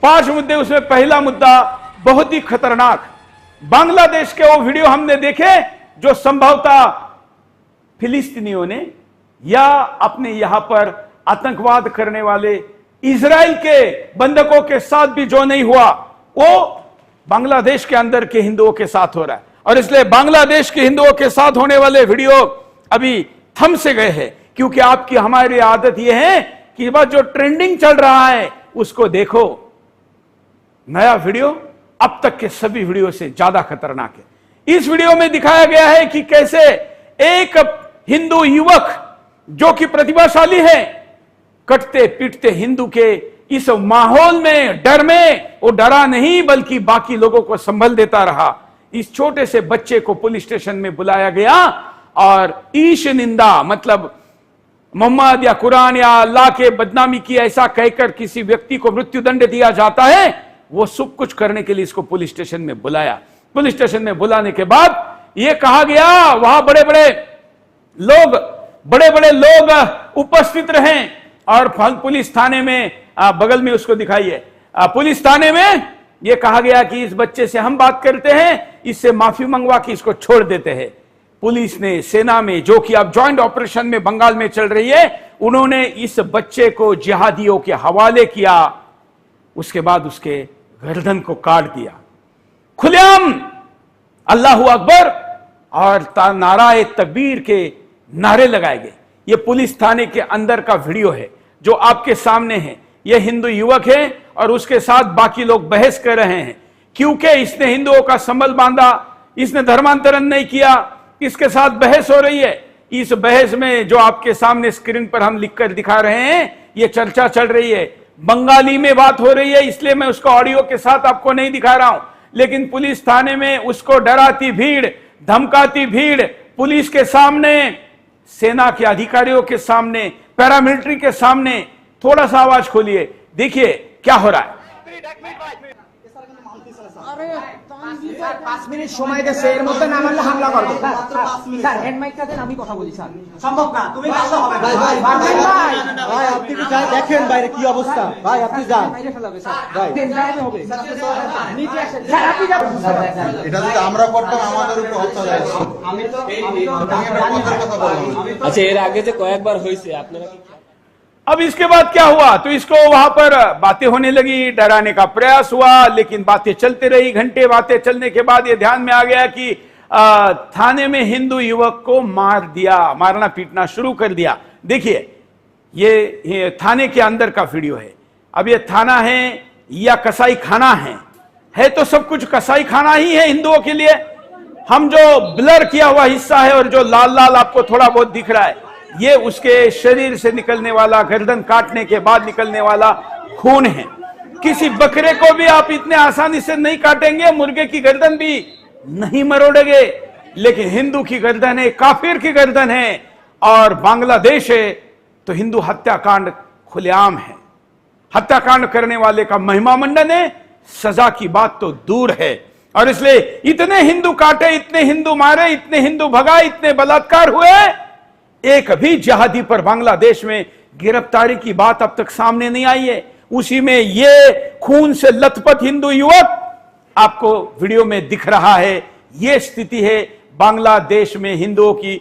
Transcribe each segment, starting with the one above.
5 मुद्दे, उसमें पहला मुद्दा बहुत ही खतरनाक, बांग्लादेश के वो वीडियो हमने देखे जो संभवतः फिलिस्तीनियों ने या अपने यहां पर आतंकवाद करने वाले इजराइल के बंधकों के साथ भी जो नहीं हुआ वो बांग्लादेश के अंदर के हिंदुओं के साथ हो रहा है। और इसलिए बांग्लादेश के हिंदुओं के साथ होने वाले वीडियो अभी थम से गए हैं, क्योंकि आपकी हमारी आदत यह है कि बस जो ट्रेंडिंग चल रहा है उसको देखो। नया वीडियो अब तक के सभी वीडियो से ज्यादा खतरनाक है। इस वीडियो में दिखाया गया है कि कैसे एक हिंदू युवक जो कि प्रतिभाशाली है, कटते पीटते हिंदू के इस माहौल में, डर में, वो डरा नहीं बल्कि बाकी लोगों को संभल देता रहा। इस छोटे से बच्चे को पुलिस स्टेशन में बुलाया गया और ईश निंदा, मतलब मोहम्मद या कुरान या अल्लाह के बदनामी की ऐसा कहकर किसी व्यक्ति को मृत्युदंड दिया जाता है, वो सब कुछ करने के लिए इसको पुलिस स्टेशन में बुलाया। पुलिस स्टेशन में बुलाने के बाद यह कहा गया वहां बड़े बड़े लोग उपस्थित रहे और पुलिस थाने में बगल में उसको दिखाइए, पुलिस थाने में यह कहा गया कि इस बच्चे से हम बात करते हैं, इससे माफी मंगवा के इसको छोड़ देते हैं। पुलिस ने, सेना में, जो कि अब ज्वाइंट ऑपरेशन में बंगाल में चल रही है, उन्होंने इस बच्चे को जिहादियों के हवाले किया। उसके बाद उसके गर्दन को काट दिया। खुलेआम अल्लाहू अकबर और नाराए तकबीर के नारे लगाए गए। यह पुलिस थाने के अंदर का वीडियो है जो आपके सामने है। यह हिंदू युवक है और उसके साथ बाकी लोग बहस कर रहे हैं, क्योंकि इसने हिंदुओं का संबल बांधा, इसने धर्मांतरण नहीं किया, इसके साथ बहस हो रही है। इस बहस में जो आपके सामने स्क्रीन पर हम लिखकर दिखा रहे हैं, यह चर्चा चल रही है, बंगाली में बात हो रही है, इसलिए मैं उसको ऑडियो के साथ आपको नहीं दिखा रहा हूं। लेकिन पुलिस थाने में उसको डराती भीड़, धमकाती भीड़, पुलिस के सामने, सेना के अधिकारियों के सामने, पैरामिलिट्री के सामने, थोड़ा सा आवाज खोलिए, देखिए क्या हो रहा है। 5 মিনিট সময় দিয়েছে, এর মধ্যে না মানলে হামলা করব। স্যার হ্যান্ড মাইকটা দেন, আমি কথা বলি। স্যার সম্ভব না, তুমি পারলে হবে না। ভাই আপনি কি যাই দেখেন বাইরে কি অবস্থা, ভাই আপনি যান, বাইরে ফেলাবে স্যার, ভাই যাবে হবে নিচে আসেন স্যার, আপনি যাবেন স্যার। এটা যদি আমরা করতাম আমাদের উপর হত্যা হতো। আমি তো কথা বললাম। আচ্ছা, এর আগে যে কয়েকবার হয়েছে আপনারা কি? अब इसके बाद क्या हुआ, तो इसको वहां पर बातें होने लगी, डराने का प्रयास हुआ, लेकिन बातें चलती रही। घंटे बातें चलने के बाद ये ध्यान में आ गया कि थाने में हिंदू युवक को मार दिया, मारना पीटना शुरू कर दिया। देखिए ये थाने के अंदर का वीडियो है। अब ये थाना है या कसाई खाना है तो सब कुछ कसाई खाना ही है हिंदुओं के लिए। हम जो ब्लर किया हुआ हिस्सा है और जो लाल लाल आपको थोड़ा बहुत दिख रहा है, ये उसके शरीर से निकलने वाला, गर्दन काटने के बाद निकलने वाला खून है। किसी बकरे को भी आप इतने आसानी से नहीं काटेंगे, मुर्गे की गर्दन भी नहीं मरोड़ेंगे, लेकिन हिंदू की गर्दन है, काफिर की गर्दन है, और बांग्लादेश है तो हिंदू हत्याकांड खुलेआम है। हत्याकांड करने वाले का महिमा मंडन है, सजा की बात तो दूर है। और इसलिए इतने हिंदू काटे, इतने हिंदू मारे, इतने हिंदू भगाए, इतने बलात्कार हुए, एक भी जिहादी पर बांग्लादेश में गिरफ्तारी की बात अब तक सामने नहीं आई है। उसी में ये खून से लथपथ हिंदू युवक आपको वीडियो में दिख रहा है। ये स्थिति है बांग्लादेश में हिंदुओं की।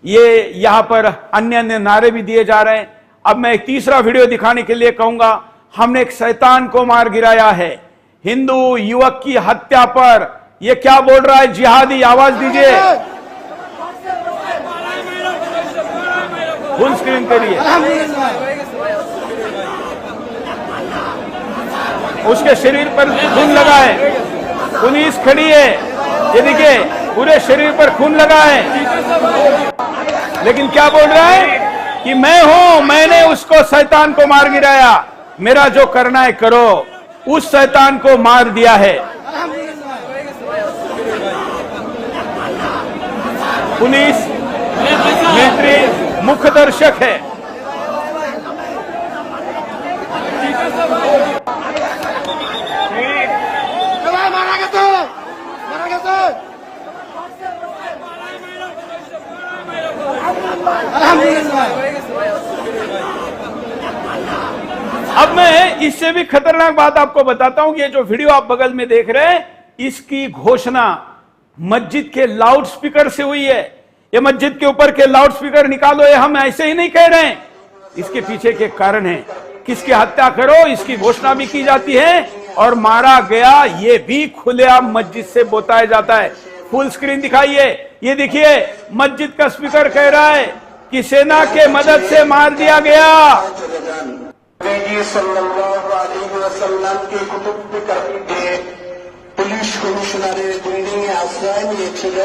ये यहां पर अन्य अन्य नारे भी दिए जा रहे हैं। अब मैं एक तीसरा वीडियो दिखाने के लिए कहूंगा। हमने एक शैतान को मार गिराया है। हिंदू युवक की हत्या पर यह क्या बोल रहा है जिहादी, आवाज दीजिए, फुल स्क्रीन करिए। उसके शरीर पर खून लगा है, पुलिस खड़ी है, ये देखिए पूरे शरीर पर खून लगा है, लेकिन क्या बोल रहा है कि मैं हूं, मैंने उसको शैतान को मार गिराया, मेरा जो करना है करो। उस शैतान को मार दिया है। पुलिस, मिलिट्री मुख्य दर्शक है। अब मैं इससे भी खतरनाक बात आपको बताता हूं कि ये जो वीडियो आप बगल में देख रहे हैं, इसकी घोषणा मस्जिद के लाउड स्पीकर से हुई है। ये मस्जिद के ऊपर के लाउड स्पीकर निकालो, ये हम ऐसे ही नहीं कह रहे हैं, इसके पीछे के कारण है। किसकी हत्या करो इसकी घोषणा भी की जाती है और मारा गया ये भी खुलेआम मस्जिद से बताया जाता है। फुल स्क्रीन दिखाइए, ये देखिए मस्जिद का स्पीकर कह रहा है कि सेना के मदद से मार दिया गया। সাল্লাল্লাহু আলাইহি ওয়াসাল্লামকে কুতুব পিকারকে পুলিশ কমিশনারের বিল্ডিংয়ে আশ্রয় নিয়েছিল,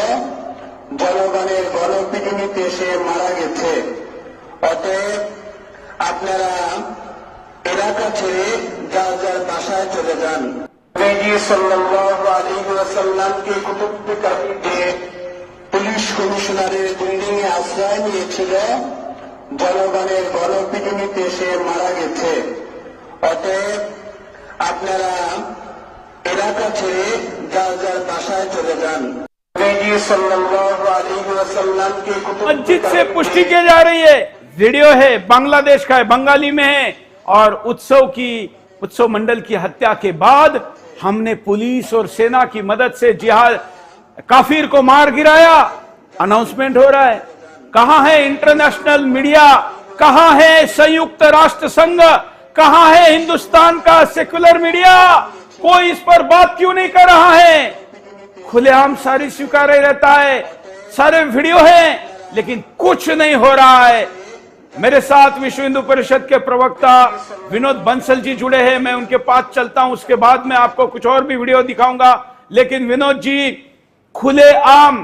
জনগণের গণপিটুনিতে সে মারা গেছে। অতএব আপনারা এলাকা ছেড়ে যার যার বাসায় চলে যান। নবীজি সাল্লাল্লাহু আলাইহি ওয়াসাল্লামকে কুতুব পিকারকে পুলিশ কমিশনারের বিল্ডিংয়ে আশ্রয় নিয়েছিল, জনগণের গণপিটুনিতে সে মারা গেছে। অতএব আপনারা এলাকা ছেড়ে যার যার বাসায় চলে যান। নবীজি সাল্লাল্লাহু আলাইহি ওয়াসাল্লামকে मस्जिद से पुष्टि की जा रही है, वीडियो है, बांग्लादेश का है, बंगाली में है। और उत्सव मंडल की हत्या के बाद हमने पुलिस और सेना की मदद से जिहाद काफिर को मार गिराया, अनाउंसमेंट हो रहा है। कहां है इंटरनेशनल मीडिया, कहां है संयुक्त राष्ट्र संघ, कहां है हिंदुस्तान का सेकुलर मीडिया? कोई इस पर बात क्यों नहीं कर रहा है? खुलेआम सारी स्वीकार रहता है, सारे वीडियो हैं, लेकिन कुछ नहीं हो रहा है। मेरे साथ विश्व हिंदू परिषद के प्रवक्ता विनोद बंसल जी जुड़े हैं, मैं उनके पास चलता हूं, उसके बाद मैं आपको कुछ और भी वीडियो दिखाऊंगा। लेकिन विनोद जी, खुलेआम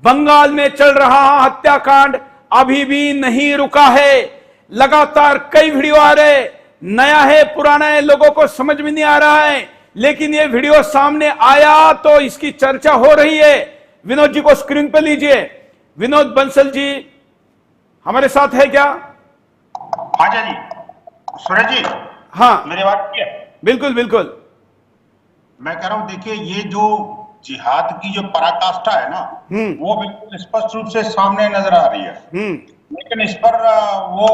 बंगाल में चल रहा हत्याकांड अभी भी नहीं रुका है। लगातार कई वीडियो आ रहे, नया है पुराना है लोगों को समझ में नहीं आ रहा है, लेकिन ये वीडियो सामने आया तो इसकी चर्चा हो रही है। विनोद जी को स्क्रीन पर लीजिए। विनोद बंसल जी हमारे साथ है क्या? हाँ जी सूरज जी, हाँ मेरी बात है? बिल्कुल बिल्कुल। मैं कह रहा हूँ, देखिए ये जो जिहाद की जो पराकाष्ठा है ना, वो बिल्कुल स्पष्ट रूप से सामने नजर आ रही है। लेकिन इस पर वो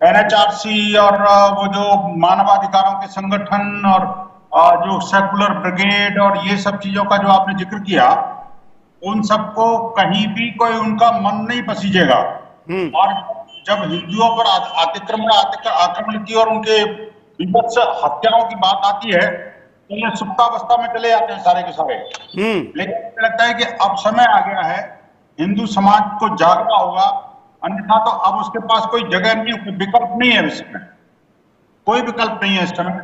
एनएचआरसी और वो जो मानवाधिकारों के संगठन और जो सेकुलर ब्रिगेड और ये सब चीजों का जो आपने जिक्र किया, उन सबको कहीं भी कोई उनका मन नहीं पसीजेगा। और जब हिंदुओं पर आक्रमण की और उनके विभत्स हत्याओं की बात आती है तो ये सुप्तावस्था में चले जाते हैं सारे के सारे। लेकिन मुझे लगता है कि अब समय आ गया है, हिंदू समाज को जागना होगा, अन्यथा तो अब उसके पास कोई जगह नहीं, कोई विकल्प नहीं है इस समय, कोई विकल्प नहीं है इस समय।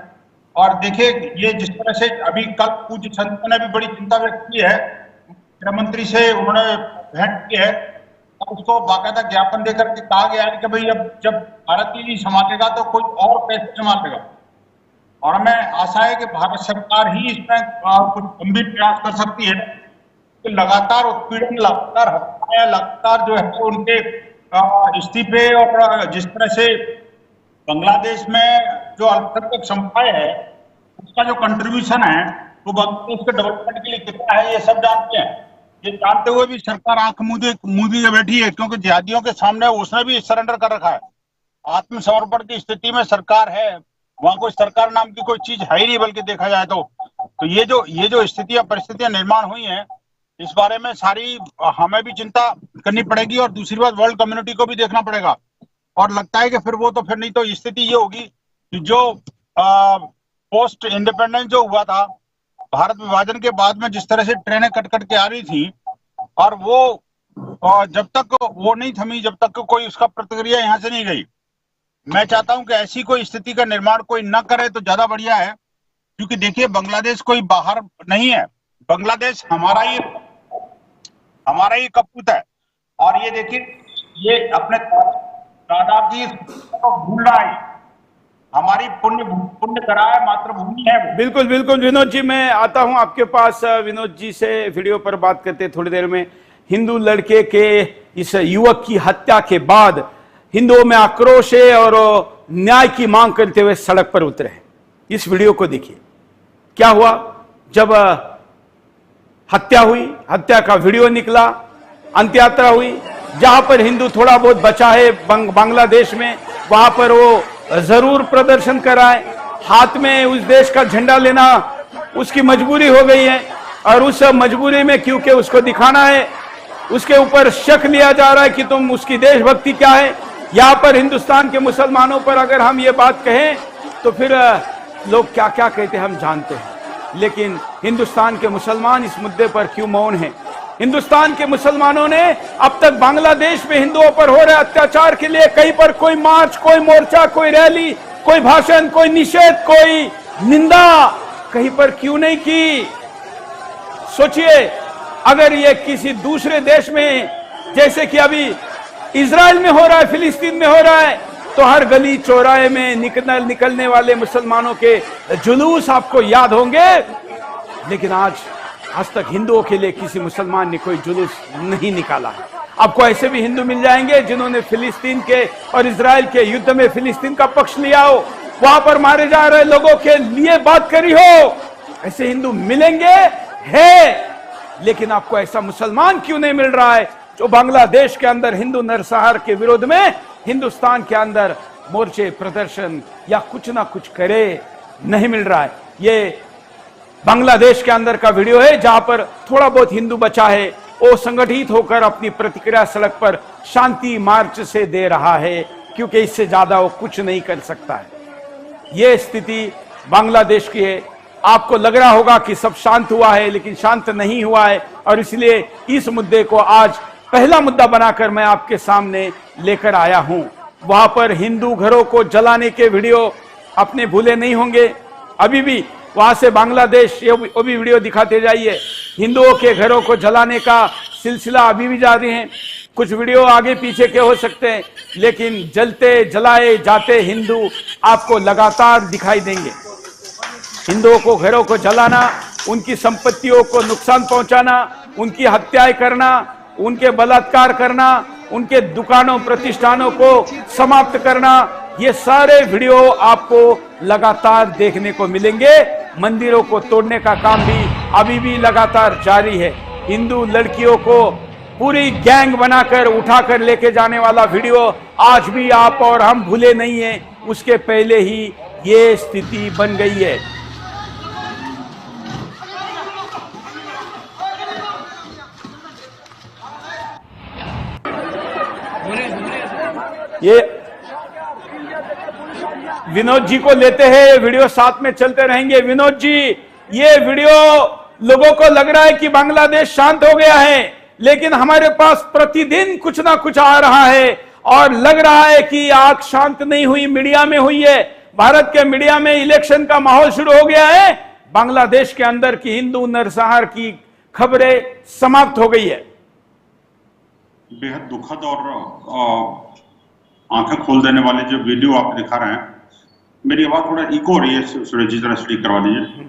और देखिए ये जिस तरह से अभी कल पूज्य संतों ने भी बड़ी चिंता व्यक्त की है, गृह मंत्री से उन्होंने भेंट की है, उसको बाकायदा ज्ञापन देकर के कहा गया है कि भाई अब जब भारत ही नहीं संभालेगा तो कोई और कैसे संभालेगा। और हमें आशा है कि भारत सरकार ही इसमें कुछ गंभीर प्रयास कर सकती है कि लगातार उत्पीड़न, लगातार हत्याएं, लगातार जो है उनके इस्तीफे, और जिस तरह से बांग्लादेश में जो अल्पसंख्यक समुदाय है उसका जो कंट्रीब्यूशन है वो बांग्लादेश के डेवलपमेंट के लिए कितना है, ये सब जानते हैं। ये जानते हुए भी सरकार आंख मूंदी के बैठी है, क्योंकि जिहादियों के सामने उसने भी सरेंडर कर रखा है। आत्मसमर्पण की स्थिति में सरकार है, वहां कोई सरकार नाम की कोई चीज है ही नहीं, बल्कि देखा जाए तो ये जो स्थितियां परिस्थितियां निर्माण हुई हैं, इस बारे में सारी हमें भी चिंता करनी पड़ेगी, और दूसरी बात वर्ल्ड कम्युनिटी को भी देखना पड़ेगा। और लगता है कि फिर नहीं तो स्थिति ये होगी कि जो पोस्ट इंडिपेंडेंस जो हुआ था, भारत विभाजन के बाद में जिस तरह से ट्रेनें कट के आ रही थी, और वो जब तक वो नहीं थमी, जब तक कोई उसका प्रतिक्रिया यहाँ से नहीं गई, मैं चाहता हूं कि ऐसी कोई स्थिति का निर्माण कोई न करे तो ज्यादा बढ़िया है। क्योंकि देखिए बांग्लादेश कोई बाहर नहीं है, बांग्लादेश हमारा ही कपूत है। और ये देखिए ये अपने दादाजी को भूल रहा है, हमारी पुण्य करा है, मातृभूमि है वो। बिल्कुल बिल्कुल विनोद जी, मैं आता हूं आपके पास। विनोद जी से वीडियो पर बात करते थोड़ी देर में। हिंदू लड़के के इस युवक की हत्या के बाद हिंदुओं में आक्रोश है और न्याय की मांग करते हुए सड़क पर उतरे हैं। इस वीडियो को देखिए, क्या हुआ जब हत्या हुई, हत्या का वीडियो निकला, अंत्य यात्रा हुई, जहां पर हिंदू थोड़ा बहुत बचा है बांग्लादेश में, वहां पर वो जरूर प्रदर्शन कराए। हाथ में उस देश का झंडा लेना उसकी मजबूरी हो गई है, और उस मजबूरी में क्योंकि उसको दिखाना है, उसके ऊपर शक लिया जा रहा है कि तुम उसकी देशभक्ति क्या है। यहाँ पर हिंदुस्तान के मुसलमानों पर अगर हम ये बात कहें तो फिर लोग क्या क्या कहते हैं हम जानते हैं, लेकिन हिंदुस्तान के मुसलमान इस मुद्दे पर क्यों मौन हैं? हिंदुस्तान के मुसलमानों ने अब तक बांग्लादेश में हिंदुओं पर हो रहे अत्याचार के लिए कहीं पर कोई मार्च, कोई मोर्चा, कोई रैली, कोई भाषण, कोई निषेध, कोई निंदा कहीं पर क्यों नहीं की? सोचिए, अगर ये किसी दूसरे देश में, जैसे कि अभी इजराइल में हो रहा है, फिलिस्तीन में हो रहा है, तो हर गली चौराहे में निकलने वाले मुसलमानों के जुलूस आपको याद होंगे। लेकिन आज तक हिंदुओं के लिए किसी मुसलमान ने कोई जुलूस नहीं निकाला। आपको ऐसे भी हिंदू मिल जाएंगे जिन्होंने फिलिस्तीन के और इजराइल के युद्ध में फिलिस्तीन का पक्ष लिया हो, वहां पर मारे जा रहे लोगों के लिए बात करी हो, ऐसे हिंदू मिलेंगे है। लेकिन आपको ऐसा मुसलमान क्यों नहीं मिल रहा है जो बांग्लादेश के अंदर हिंदू नरसंहार के विरोध में हिंदुस्तान के अंदर मोर्चे, प्रदर्शन या कुछ ना कुछ करे? नहीं मिल रहा है। ये बांग्लादेश के अंदर का वीडियो है जहां पर थोड़ा बहुत हिंदू बचा है, वो संगठित होकर अपनी प्रतिक्रिया सड़क पर शांति मार्च से दे रहा है, क्योंकि इससे ज्यादा वो कुछ नहीं कर सकता है। ये स्थिति बांग्लादेश की है। आपको लग रहा होगा कि सब शांत हुआ है, लेकिन शांत नहीं हुआ है, और इसलिए इस मुद्दे को आज पहला मुद्दा बनाकर मैं आपके सामने लेकर आया हूं। वहां पर हिंदू घरों को जलाने के वीडियो अपने भूले नहीं होंगे। अभी भी वहां से बांग्लादेश वो भी वीडियो दिखाते जाइए। हिंदुओं के घरों को जलाने का सिलसिला अभी भी जारी है। कुछ वीडियो आगे पीछे के हो सकते हैं, लेकिन जलते जलाए जाते हिंदू आपको लगातार दिखाई देंगे। हिंदुओं को घरों को जलाना, उनकी संपत्तियों को नुकसान पहुंचाना, उनकी हत्याएं करना, उनके बलात्कार करना, उनके दुकानों प्रतिष्ठानों को समाप्त करना, ये सारे वीडियो आपको लगातार देखने को मिलेंगे। मंदिरों को तोड़ने का काम भी अभी भी लगातार जारी है। हिंदू लड़कियों को पूरी गैंग बनाकर उठाकर लेके जाने वाला वीडियो आज भी आप और हम भूले नहीं है। उसके पहले ही ये स्थिति बन गई है। ये विनोद जी को लेते हैं, वीडियो साथ में चलते रहेंगे। विनोद जी, ये वीडियो लोगों को लग रहा है कि बांग्लादेश शांत हो गया है, लेकिन हमारे पास प्रतिदिन कुछ ना कुछ आ रहा है और लग रहा है कि आग शांत नहीं हुई, मीडिया में हुई है। भारत के मीडिया में इलेक्शन का माहौल शुरू हो गया है। बांग्लादेश के अंदर की हिंदू नरसंहार की खबरें समाप्त हो गई है। बेहद दुखद और आंखें खोल देने वाले जो वीडियो आप दिखा रहे हैं, मेरी आवाज थोड़ा इको हो रही है, सूरज जी जरा स्पीक करवा लीजिए।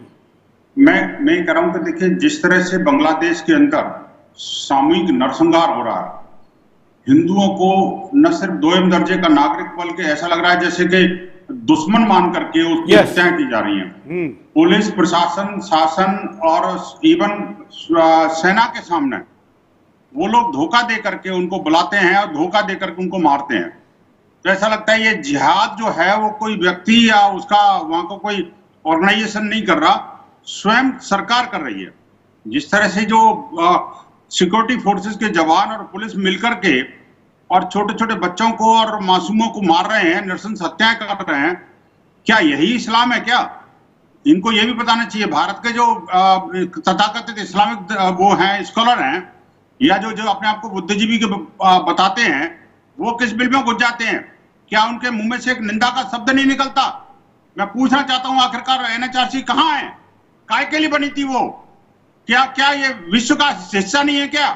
मैं कह रहा हूं कि देखिए, जिस तरह से बांग्लादेश के अंदर सामूहिक नरसंहार हो रहा है, हिंदुओं को न सिर्फ दोयम दर्जे का नागरिक बल्कि ऐसा लग रहा है जैसे कि दुश्मन मान करके उसकी हत्याएं की जा रही हैं। पुलिस प्रशासन, शासन और इवन सेना के सामने वो लोग धोखा दे करके उनको बुलाते हैं और धोखा दे करके उनको मारते हैं। तो ऐसा लगता है ये जिहाद जो है वो कोई व्यक्ति या उसका वहां को कोई ऑर्गेनाइजेशन नहीं कर रहा, स्वयं सरकार कर रही है। जिस तरह से जो सिक्योरिटी फोर्सेस के जवान और पुलिस मिलकर के और छोटे छोटे बच्चों को और मासूमों को मार रहे हैं, नृशंस हत्याएं कर रहे हैं, क्या यही इस्लाम है क्या? इनको ये भी बताना चाहिए। भारत के जो तथाकथित इस्लामिक वो हैं, स्कॉलर हैं, या जो अपने आप को बुद्धिजीवी के बताते हैं, वो किस बिल में घुस जाते हैं? क्या उनके मुंह में से एक निंदा का शब्द नहीं निकलता? मैं पूछना चाहता हूं, आखिरकार एनएचआरसी कहां है? काय के लिए बनी थी वो? क्या ये विश्व का हिस्सा नहीं है क्या?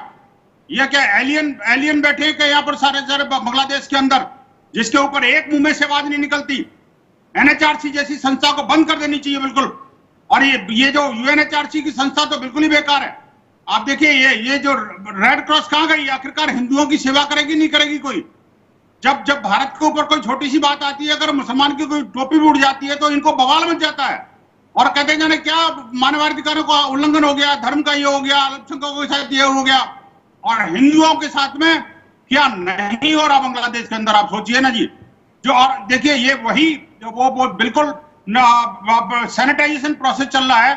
या क्या एलियन बैठे हैं क्या यहाँ पर सारे बांग्लादेश के अंदर, जिसके ऊपर एक मुंह में से आवाज नहीं निकलती? एनएचआरसी जैसी संस्था को बंद कर देनी चाहिए बिल्कुल। और ये जो यूएनएचआरसी की संस्था तो बिल्कुल ही बेकार है। आप देखिए, ये जो रेड क्रॉस कहां गई? आखिरकार हिंदुओं की सेवा करेगी नहीं करेगी कोई? जब भारत के ऊपर कोई छोटी सी बात आती है, अगर मुसलमान की कोई टोपी भी उड़ जाती है तो इनको बवाल मच जाता है और कहते हैं जाने क्या मानवाधिकारों का उल्लंघन हो गया, धर्म का ये हो गया, अल्पसंख्यकों के साथ ये हो गया, और हिंदुओं के साथ में क्या नहीं हो रहा बांग्लादेश के अंदर? आप सोचिए ना जी। जो और देखिए ये वही वो बिल्कुल सैनिटाइजेशन प्रोसेस चल रहा है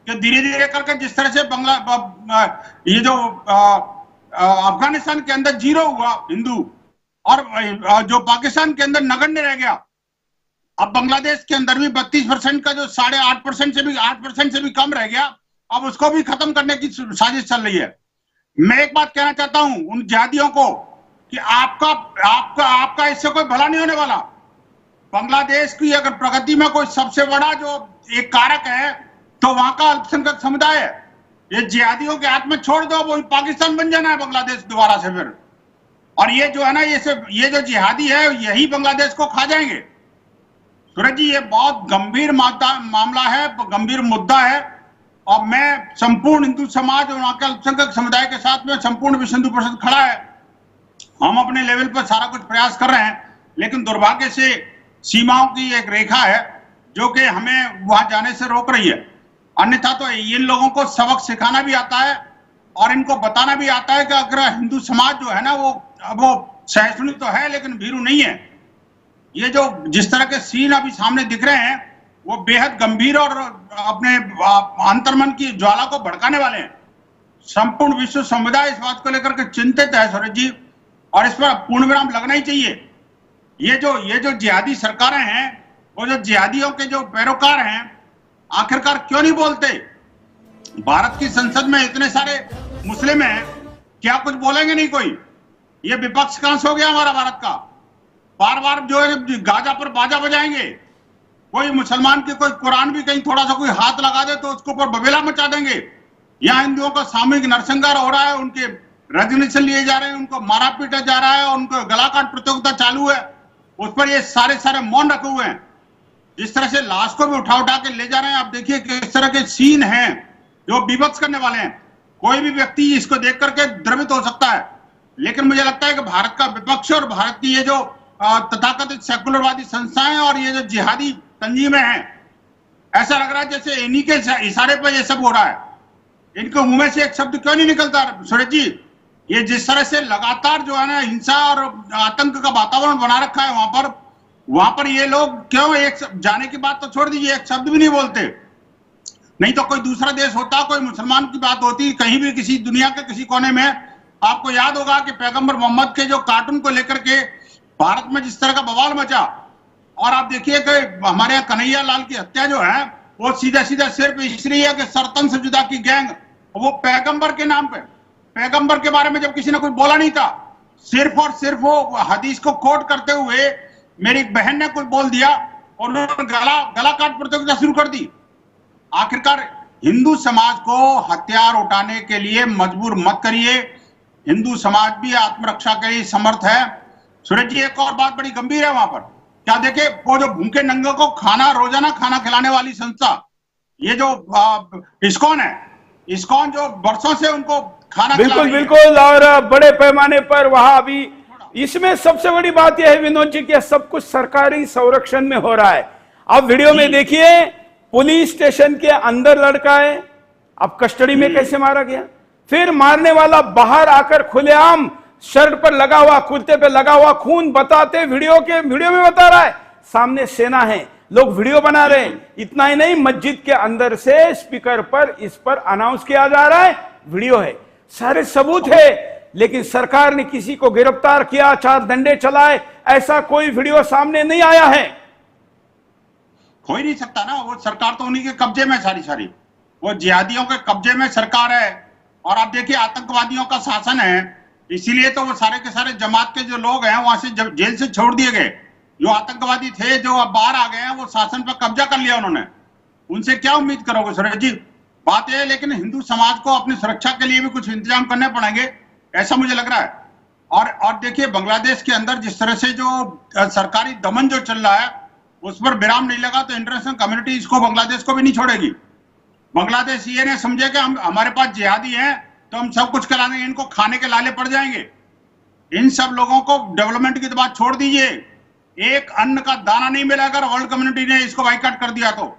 कि धीरे धीरे करके जिस तरह से ये जो अफगानिस्तान के अंदर 0 हुआ हिंदू और जो पाकिस्तान के अंदर नगण्य रह गया, अब बांग्लादेश के अंदर भी 32% का जो 8% से भी कम रह गया, अब उसको भी खत्म करने की साजिश चल रही है। मैं एक बात कहना चाहता हूं उन जिहादियों को कि आपका इससे कोई भला नहीं होने वाला। बांग्लादेश की अगर प्रगति में कोई सबसे बड़ा जो एक कारक है तो वहां का अल्पसंख्यक समुदाय है। ये जिहादियों के हाथ में छोड़ दो, वो पाकिस्तान बन जाना है बांग्लादेश दोबारा से फिर। और ये जो है ना ये जो जिहादी है यही बांग्लादेश को खा जाएंगे। सूरज जी ये बहुत गंभीर मामला है, गंभीर मुद्दा है और मैं संपूर्ण हिंदू समाज और वहां के अल्पसंख्यक समुदाय के साथ में संपूर्ण विश्व हिंदू परिषद खड़ा है। हम अपने लेवल पर सारा कुछ प्रयास कर रहे हैं, लेकिन दुर्भाग्य से सीमाओं की एक रेखा है जो कि हमें वहां जाने से रोक रही है। अन्यथा तो इन लोगों को सबक सिखाना भी आता है और इनको बताना भी आता है कि अगर हिंदू समाज जो है ना वो सहिष्णु तो है लेकिन भीरू नहीं है। ये जो जिस तरह के सीन अभी सामने दिख रहे हैं वो बेहद गंभीर और अपने अंतर्मन की ज्वाला को भड़काने वाले हैं। संपूर्ण विश्व समुदाय इस बात को लेकर के चिंतित है सूरज जी, और इस पर पूर्ण विराम लगना ही चाहिए। ये जो जिहादी सरकारें हैं, वो जो जिहादियों के जो पैरोकार हैं, आखिरकार क्यों नहीं बोलते? भारत की संसद में इतने सारे मुस्लिम हैं, क्या कुछ बोलेंगे नहीं कोई? ये विपक्ष कहां से हो गया हमारा भारत का? बार बार जो है गाजा पर बाजा बजाएंगे। कोई मुसलमान की कोई कुरान भी कहीं थोड़ा सा कोई हाथ लगा दे तो उसके ऊपर बबेला मचा देंगे। यहाँ हिंदुओं का सामूहिक नरसंहार हो रहा है, उनके रेजिग्नेशन लिए जा रहे हैं, उनको मारा पीटा जा रहा है और उनको गलाकाट प्रतियोगिता चालू है, उस पर ये सारे मौन रखे हुए हैं। जिस तरह से लाश को भी उठा के ले जा रहे हैं, आप देखिए किस तरह के सीन हैं जो विभत्स करने वाले हैं। कोई भी व्यक्ति इसको देख करके द्रवित हो सकता है, लेकिन मुझे लगता है कि भारत का विपक्ष और भारत की ये जो तथाकथित सेकुलरवादी संस्थाएं और ये जो जिहादी तंजीमें हैं, ऐसा लग रहा है जैसे इन्हीं के इशारे पर ये सब हो रहा है। इनके मुंह में से एक शब्द क्यों नहीं निकलता सूरज जी? ये जिस तरह से लगातार जो है ना हिंसा और आतंक का वातावरण बना रखा है वहां पर ये लोग क्यों एक जाने की बात तो छोड़ दीजिए, एक शब्द भी नहीं बोलते। नहीं तो कोई दूसरा देश होता, कोई मुसलमान की बात होती, कहीं भी किसी दुनिया के किसी कोने में, आपको याद होगा कि पैगंबर मोहम्मद के जो कार्टून को लेकर के भारत में जिस तरह का बवाल मचा, और आप देखिए कि हमारे यहाँ कन्हैया लाल की हत्या जो है वो सीधा सिर्फ इसलिए है कि सरतन से जुदा की गैंग, वो पैगंबर के नाम पे, पैगंबर के बारे में जब किसी ने कुछ बोला नहीं था, सिर्फ और सिर्फ वो हदीस को कोट करते हुए मेरी एक बहन ने कुछ बोल दिया और उन्होंने गला काट प्रतियोगिता शुरू कर दी। आखिरकार हिंदू समाज को हथियार उठाने के लिए मजबूर मत करिए। हिंदू समाज भी आत्मरक्षा के लिए समर्थ है। सूरज जी एक और बात बड़ी गंभीर है वहां पर, क्या देखे वो जो भूखे नंगे को रोजाना खाना खिलाने वाली संस्था, ये जो इस्कॉन है, इस्कॉन जो वर्षों से उनको खाना बिल्कुल और बड़े पैमाने पर वहां अभी इसमें सबसे बड़ी बात यह है विनोद जी कि सब कुछ सरकारी संरक्षण में हो रहा है। अब वीडियो में देखिए पुलिस स्टेशन के अंदर लड़का है, अब कस्टडी में कैसे मारा गया, फिर मारने वाला बाहर आकर खुलेआम शर्ट पर लगा हुआ, कुर्ते पे लगा हुआ खून बताते वीडियो में बता रहा है, सामने सेना है, लोग वीडियो बना रहे हैं। इतना ही नहीं, मस्जिद के अंदर से स्पीकर पर इस पर अनाउंस किया जा रहा है, वीडियो है, सारे सबूत है, लेकिन सरकार ने किसी को गिरफ्तार किया, 4 डंडे चलाए, ऐसा कोई वीडियो सामने नहीं आया है। हो ही नहीं सकता ना, वो सरकार तो उन्हीं के कब्जे में सारी वो जिहादियों के कब्जे में सरकार है। और आप देखिए आतंकवादियों का शासन है, इसीलिए तो वो सारे के सारे जमात के जो लोग हैं वहां से जेल से छोड़ दिए गए। जो आतंकवादी थे जो अब बाहर आ गए हैं, वो शासन पर कब्जा कर लिया उन्होंने, उनसे क्या उम्मीद करोगे सूरज जी? बात यह है, लेकिन हिंदू समाज को अपनी सुरक्षा के लिए भी कुछ इंतजाम करने पड़ेंगे, ऐसा मुझे लग रहा है। और देखिए बांग्लादेश के अंदर जिस तरह से जो सरकारी दमन जो चल रहा है उस पर विराम नहीं लगा तो इंटरनेशनल कम्युनिटी इसको बांग्लादेश को भी नहीं छोड़ेगी। बांग्लादेश ये नहीं समझे कि हमारे पास जिहादी हैं तो हम सब कुछ करा देंगे, इनको खाने के लाले पड़ जाएंगे। इन सब लोगों को डेवलपमेंट की तो बात छोड़ दीजिए, एक अन्न का दाना नहीं मिला अगर वर्ल्ड कम्युनिटी ने इसको बाइकआउट कर दिया तो।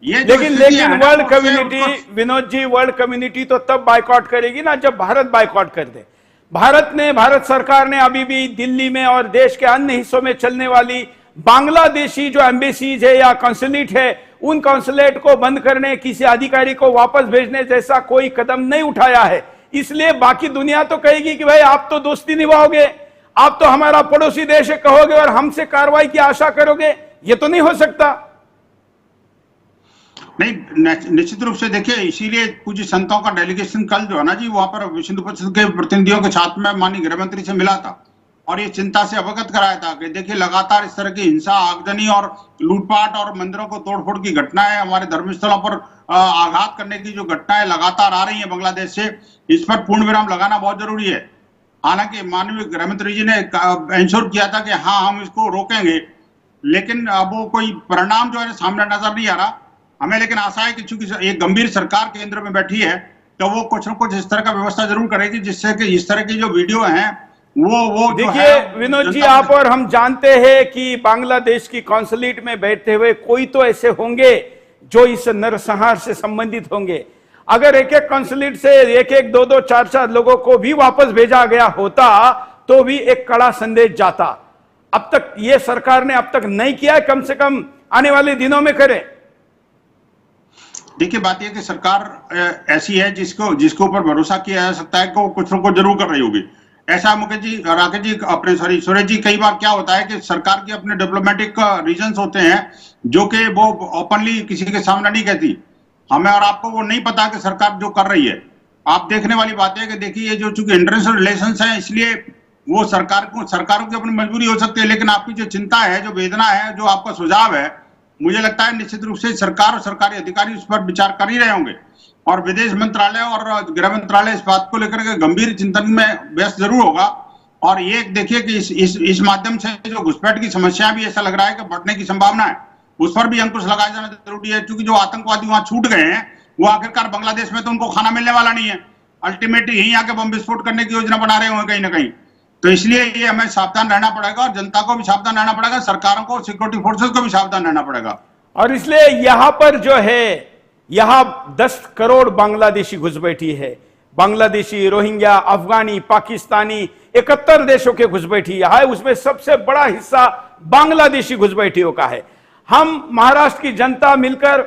ये लेकिन world community Vinod ji, world community तो तब बाइकआउट करेगी ना जब भारत बाइकआउट कर दे। भारत सरकार ने अभी भी दिल्ली में और देश के अन्य हिस्सों में चलने वाली बांग्लादेशी जो एम्बेसीज है या कॉन्सुलेट है, उन कॉन्सुलेट को बंद करने, किसी अधिकारी को वापस भेजने जैसा कोई कदम नहीं उठाया है। इसलिए बाकी दुनिया तो कहेगी कि भाई आप तो दोस्ती निभाओगे, आप तो हमारा पड़ोसी देश है कहोगे और हमसे कार्रवाई की आशा करोगे, ये तो नहीं हो सकता। नहीं, निश्चित रूप से देखिए, इसीलिए पूज्य संतों का डेलीगेशन कल जो है ना जी, वहां पर विश्व हिंदू परिषद के प्रतिनिधियों के साथ में माननीय गृह मंत्री से मिला था और ये चिंता से अवगत कराया था कि देखिए लगातार इस तरह की हिंसा, आगजनी और लूटपाट और मंदिरों को तोड़फोड़ की घटनाएं, हमारे धर्मस्थलों पर आघात करने की जो घटनाएं लगातार आ रही हैं बांग्लादेश से, इस पर पूर्ण विराम लगाना बहुत जरूरी है। हालांकि माननीय गृह मंत्री जी ने इंश्योर किया था कि हाँ हम इसको रोकेंगे, लेकिन अब वो कोई परिणाम जो है सामने नजर नहीं आ रहा हमें। लेकिन आशा है कि चूंकि एक गंभीर सरकार केंद्र में बैठी है तो वो कुछ न कुछ इस तरह का व्यवस्था जरूर करेगी जिससे कि इस तरह की जो वीडियो हैं वो देखिए विनोद जी, आप और हम जानते हैं कि बांग्लादेश की कॉन्सुलेट में बैठे हुए कोई तो ऐसे होंगे जो इस नरसंहार से संबंधित होंगे। अगर एक एक कॉन्सुलेट से एक एक दो दो चार चार लोगों को भी वापस भेजा गया होता तो भी एक कड़ा संदेश जाता। अब तक ये सरकार ने अब तक नहीं किया है, कम से कम आने वाले दिनों में करे। देखिए बात यह कि सरकार ऐसी है जिसके ऊपर भरोसा किया जा सकता है कि वो कुछ न कुछ जरूर कर रही होगी। ऐसा मुकेश जी, राकेश जी, अपने सुरेश जी, कई बार क्या होता है कि सरकार के अपने डिप्लोमेटिक रीजंस होते हैं जो कि वो ओपनली किसी के सामने नहीं कहती। हमें और आपको वो नहीं पता कि सरकार जो कर रही है। आप देखने वाली बात है कि देखिए ये जो चूंकि इंटरनेशनल रिलेशंस है इसलिए वो सरकारों की अपनी मजबूरी हो सकती है, लेकिन आपकी जो चिंता है, जो वेदना है, जो आपका सुझाव है, मुझे लगता है निश्चित रूप से सरकार और सरकारी अधिकारी उस पर विचार कर ही रहे होंगे और विदेश मंत्रालय और गृह मंत्रालय इस बात को लेकर के गंभीर चिंतन में व्यस्त जरूर होगा। और ये देखिए कि इस माध्यम से जो घुसपैठ की समस्या भी ऐसा लग रहा है कि बढ़ने की संभावना है, उस पर भी अंकुश लगाया जाना जरूरी है। क्योंकि जो आतंकवादी वहां छूट गए हैं वो आखिरकार बांग्लादेश में तो उनको खाना मिलने वाला नहीं है, अल्टीमेटली यहीं आके बम विस्फोट करने की योजना बना रहे होंगे कहीं ना कहीं। तो इसलिए ये हमें सावधान रहना पड़ेगा और जनता को भी सावधान रहना पड़ेगा, सरकारों को, सिक्योरिटी फोर्सेस को भी सावधान रहना पड़ेगा। और इसलिए यहां पर जो है, यहां 10 करोड़ बांग्लादेशी घुसपैठी है। बांग्लादेशी, रोहिंग्या, अफगानी, पाकिस्तानी, 71 देशों के घुसपैठी है, उसमें सबसे बड़ा हिस्सा बांग्लादेशी घुसपैठियों का है। हम महाराष्ट्र की जनता मिलकर,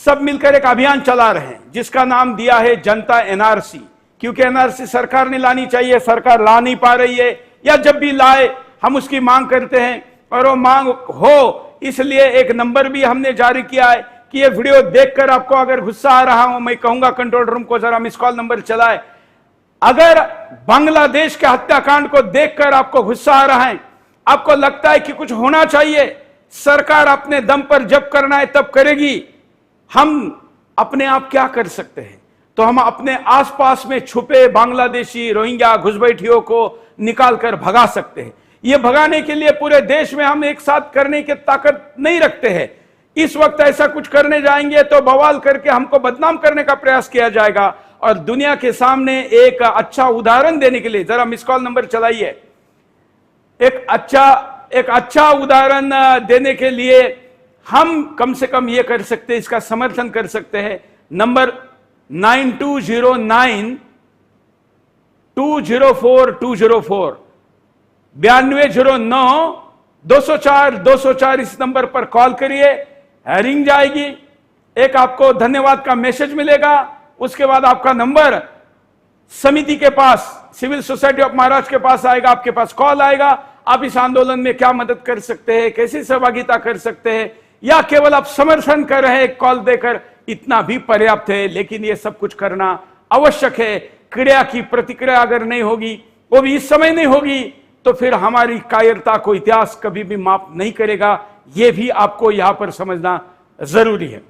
सब मिलकर एक अभियान चला रहे हैं जिसका नाम दिया है जनता एनआरसी। क्योंकि एनआरसी सरकार ने लानी चाहिए, सरकार ला नहीं पा रही है, या जब भी लाए हम उसकी मांग करते हैं और वो मांग हो, इसलिए एक नंबर भी हमने जारी किया है कि ये वीडियो देखकर आपको अगर गुस्सा आ रहा हो, मैं कहूंगा कंट्रोल रूम को जरा मिस कॉल नंबर चलाए। अगर बांग्लादेश के हत्याकांड को देखकर आपको गुस्सा आ रहा है, आपको लगता है कि कुछ होना चाहिए, सरकार अपने दम पर जब करना है तब करेगी, हम अपने आप क्या कर सकते हैं? तो हम अपने आसपास में छुपे बांग्लादेशी, रोहिंग्या घुसपैठियों को निकालकर भगा सकते हैं। ये भगाने के लिए पूरे देश में हम एक साथ करने की ताकत नहीं रखते हैं। इस वक्त ऐसा कुछ करने जाएंगे तो बवाल करके हमको बदनाम करने का प्रयास किया जाएगा। और दुनिया के सामने एक अच्छा उदाहरण देने के लिए जरा मिस कॉल नंबर चलाइए। एक अच्छा उदाहरण देने के लिए हम कम से कम ये कर सकते हैं, इसका समर्थन कर सकते हैं। नंबर 9209 204 204 9209 204 204 इस नंबर पर कॉल करिए, रिंग जाएगी, एक आपको धन्यवाद का मैसेज मिलेगा। उसके बाद आपका नंबर समिति के पास, सिविल सोसाइटी ऑफ महाराष्ट्र के पास आएगा, आपके पास कॉल आएगा। आप इस आंदोलन में क्या मदद कर सकते हैं, कैसी सहभागिता कर सकते हैं, या केवल आप समर्थन कर रहे हैं कॉल देकर, इतना भी पर्याप्त है। लेकिन ये सब कुछ करना आवश्यक है। क्रिया की प्रतिक्रिया अगर नहीं होगी, वो भी इस समय नहीं होगी, तो फिर हमारी कायरता को इतिहास कभी भी माफ नहीं करेगा। यह भी आपको यहां पर समझना जरूरी है।